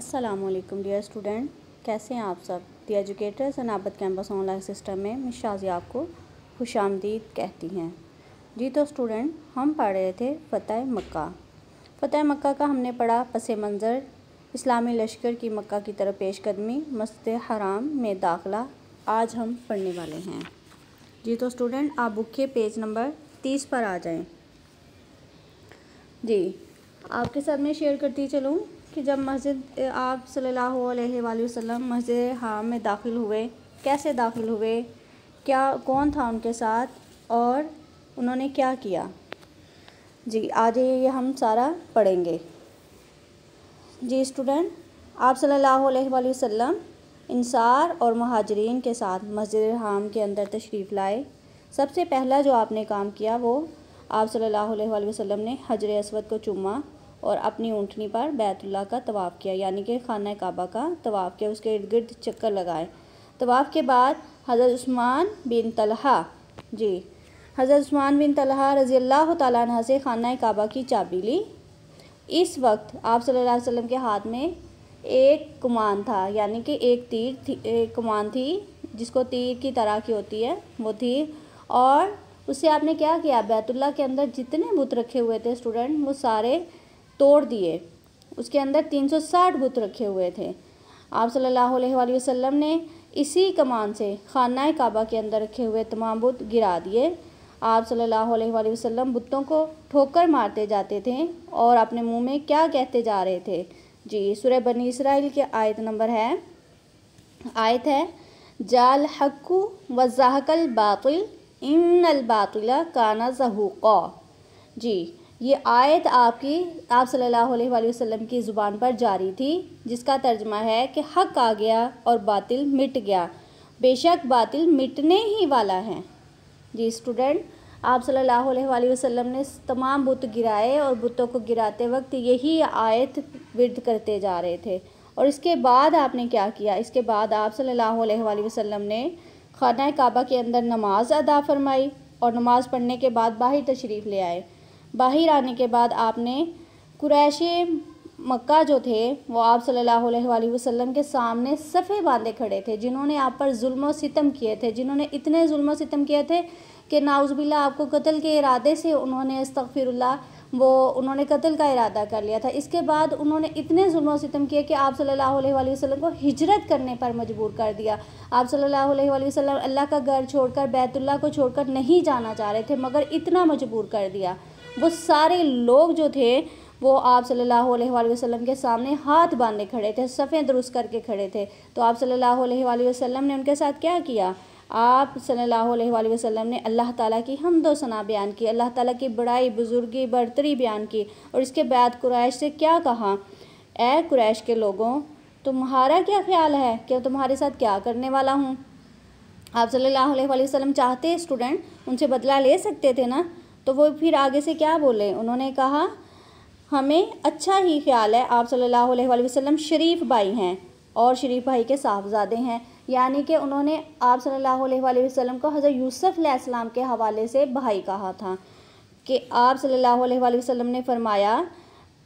अस्सलामुअलैकुम dear student, कैसे हैं आप सब। दी एजुकेटर्स एंड आबद कैंपस ऑनलाइन सिस्टम में मिस शाज़िया आपको खुशामदीद कहती हैं। जी तो स्टूडेंट, हम पढ़ रहे थे फ़तह मक्का। फ़तह मक्का का हमने पढ़ा पस मंज़र, इस्लामी लश्कर की मक्का की तरफ पेशकदमी, मस्जिद हराम में दाखिला। आज हम पढ़ने वाले हैं। जी तो स्टूडेंट, आप बुक के पेज नंबर 30 पर आ जाएं। जी, आपके साथ मैं शेयर करती चलूँ कि जब मस्जिद आप सल्लल्लाहु अलैहि वसल्लम मस्जिद हराम में दाखिल हुए, कैसे दाखिल हुए, क्या कौन था उनके साथ और उन्होंने क्या किया। जी, आज ये हम सारा पढ़ेंगे। जी स्टूडेंट, आप सल्लल्लाहु अलैहि वसल्लम इंसार और मुहाजिरीन के साथ मस्जिद हराम के अंदर तशरीफ़ लाए। सबसे पहला जो आपने काम किया वो आप सल्लल्लाहु अलैहि वसल्लम ने हजर अस्वद को चूमा और अपनी ऊँटनी पर बैतुल्लाह का तवाफ़ किया, यानी कि खाना काबा का तवाफ़ किया, उसके इर्द गिर्द चक्कर लगाए। तवाफ़ के बाद हज़रत उस्मान बिन तलहा रज़ी अल्लाह तआला अन्हु से खाना काबा की चाबी ली। इस वक्त आप सल्लल्लाहु अलैहि वसल्लम के हाथ में एक कमान था, यानी कि एक कमान थी जिसको तीर की तरह की होती है वो थी। और उससे आपने क्या किया, बैतुल्लाह के अंदर जितने बुत रखे हुए थे स्टूडेंट वो सारे तोड़ दिए। उसके अंदर 360 बुत रखे हुए थे। आप सल्लल्लाहु अलैहि वसल्लम ने इसी कमान से खाना काबा के अंदर रखे हुए तमाम बुत गिरा दिए। आप सल्लल्लाहु अलैहि वसल्लम बुतों को ठोकर मारते जाते थे और अपने मुंह में क्या कहते जा रहे थे। जी, सूरह बनी इसराइल के आयत है जाल हक्कु व ज़हकल बातिल इन्नल बातिला काना ज़हूक़ा। जी, ये आयत आप सल्लल्लाहु अलैहि वसल्लम की ज़ुबान पर जारी थी, जिसका तर्जमा है कि हक आ गया और बातिल मिट गया, बेशक बातिल मिटने ही वाला है। जी स्टूडेंट, आप सल्लल्लाहु अलैहि वसल्लम ने तमाम बुत गिराए और बुतों को गिराते वक्त यही आयत विर्द करते जा रहे थे। और इसके बाद आपने क्या किया, इसके बाद आप सल्लल्लाहु अलैहि वसल्लम ने खाना काबा के अंदर नमाज अदा फरमाई और नमाज़ पढ़ने के बाद बाहर तशरीफ़ ले आए। बाहर आने के बाद आपने कुरैशी मक्का जो थे वो आप सल्लल्लाहु अलैहि वसल्लम के सामने सफ़े बांधे खड़े थे, जिन्होंने आप पर जुल्म और सितम किए थे, जिन्होंने इतने जुल्म और सितम किए थे कि नाउज़ुबिल्लाह आपको कत्ल के इरादे से उन्होंने कत्ल का इरादा कर लिया था। इसके बाद उन्होंने इतने जुल्म और सितम किए कि आप सल्लल्लाहु अलैहि वसल्लम को हिजरत करने पर मजबूर कर दिया। आप सल्लल्लाहु अलैहि वसल्लम अल्लाह का घर छोड़कर बैतुल्लाह को छोड़कर नहीं जाना चाह रहे थे, मगर इतना मजबूर कर दिया। वो सारे लोग जो थे वो आप सल्लल्लाहु अलैहि वसल्लम के सामने हाथ बांधे खड़े थे, सफ़े दुरुस्त करके खड़े थे। तो आप सल्लल्लाहु अलैहि वसल्लम ने उनके साथ क्या किया, आप सल्लल्लाहु अलैहि वसल्लम ने अल्लाह ताला की हम्द व सना बयान की, अल्लाह ताला की बड़ाई, बुजुर्गी, बरतरी बयान की। और इसके बाद कुरैश से क्या कहा, ए कुरैश के लोगों, तुम्हारा क्या ख्याल है कि तुम्हारे साथ क्या करने वाला हूँ। आप सल्लल्लाहु अलैहि वसल्लम चाहते स्टूडेंट उनसे बदला ले सकते थे ना, तो वो फिर आगे से क्या बोले, उन्होंने कहा हमें अच्छा ही ख्याल है, आप सल्लल्लाहु अलैहि वसल्लम शरीफ भाई हैं और शरीफ भाई के साहबजादे हैं। यानी कि उन्होंने आप सल्लल्लाहु अलैहि वसल्लम को हज़रत यूसुफ अलैहिस्सलाम के हवाले से भाई कहा था कि आप सल्लल्लाहु अलैहि वसल्लम ने फरमाया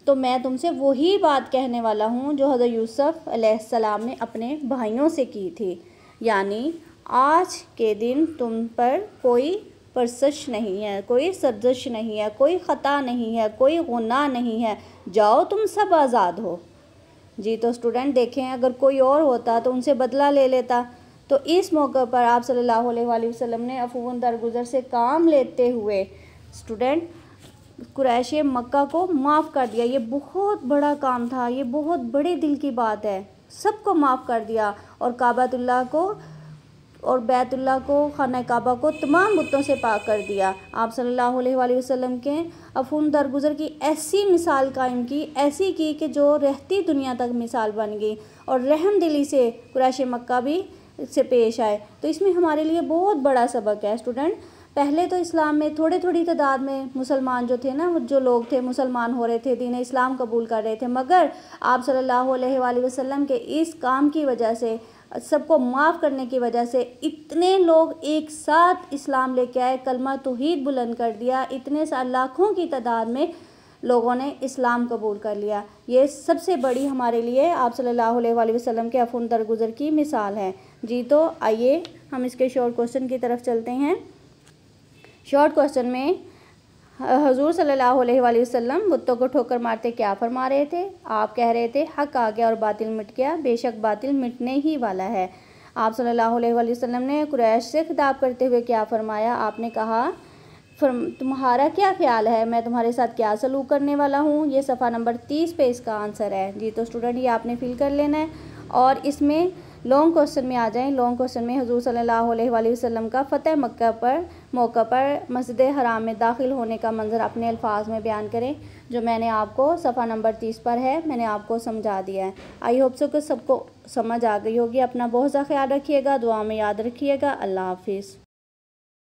तो मैं तुमसे वही बात कहने वाला हूँ जो हज़रत यूसुफ अलैहिस्सलाम ने अपने भाइयों से की थी, यानी आज के दिन तुम पर कोई परसश नहीं है, कोई सरजश नहीं है, कोई ख़ता नहीं है, कोई गुनाह नहीं है, जाओ तुम सब आज़ाद हो। जी तो स्टूडेंट देखें, अगर कोई और होता तो उनसे बदला ले लेता। तो इस मौके पर आप सल्लल्लाहु अलैहि वसल्लम ने अफ़ून दरगुज़र से काम लेते हुए स्टूडेंट कुरैशी मक्का को माफ़ कर दिया। ये बहुत बड़ा काम था, ये बहुत बड़े दिल की बात है, सबको माफ़ कर दिया और काबतुल्लाह को और बैतुल्लाह को, खाना काबा को तमाम बुतों से पाक कर दिया। आप सल्लल्लाहु अलैहि वसल्लम के अफ़ून दरगुज़र की ऐसी मिसाल कायम की, ऐसी की कि जो रहती दुनिया तक मिसाल बन गई और रहम दिली से कुरैशी मक्का भी से पेश आए। तो इसमें हमारे लिए बहुत बड़ा सबक है स्टूडेंट। पहले तो इस्लाम में थोड़ी तादाद में मुसलमान जो थे ना, जो लोग थे मुसलमान हो रहे थे, दीन इस्लाम कबूल कर रहे थे, मगर आप सल्लल्लाहु अलैहि वसल्लम के इस काम की वजह से, सबको माफ़ करने की वजह से इतने लोग एक साथ इस्लाम लेके आए, कलमा तौहीद बुलंद कर दिया। इतने लाखों की तादाद में लोगों ने इस्लाम कबूल कर लिया। ये सबसे बड़ी हमारे लिए आप सल्लल्लाहु अलैहि वसल्लम के अफ़ून दरगुज़र की मिसाल है जी। तो आइए हम इसके शॉर्ट क्वेश्चन की तरफ चलते हैं। शॉर्ट क्वेश्चन में हुज़ूर सल्लल्लाहु अलैहि वसल्लम बुतों को ठोकर मारते क्या फरमा रहे थे? आप कह रहे थे हक आ गया और बातिल मिट गया, बेशक बातिल मिटने ही वाला है। आप सल्लल्लाहु अलैहि वसल्लम ने कुरैश से खिताब करते हुए क्या फरमाया? आपने कहा तुम्हारा क्या ख्याल है, मैं तुम्हारे साथ क्या सलूक करने वाला हूँ। ये सफ़ा नंबर 30 पे इसका आंसर है जी। तो स्टूडेंट ये आपने फिल कर लेना है। और इसमें लॉन्ग क्वेश्चन में आ जाएं। लॉन्ग क्वेश्चन में हुज़ूर सल्लल्लाहु अलैहि वसल्लम का फ़तेह मक्का पर मौका पर मस्जिद हराम में दाखिल होने का मंजर अपने अल्फाज में बयान करें, जो मैंने आपको सफ़ा नंबर 30 पर है, मैंने आपको समझा दिया है। आई होप सो कि सबको समझ आ गई होगी। अपना बहुत सा ख्याल रखिएगा, दुआ में याद रखिएगा। अल्लाह हाफिज़।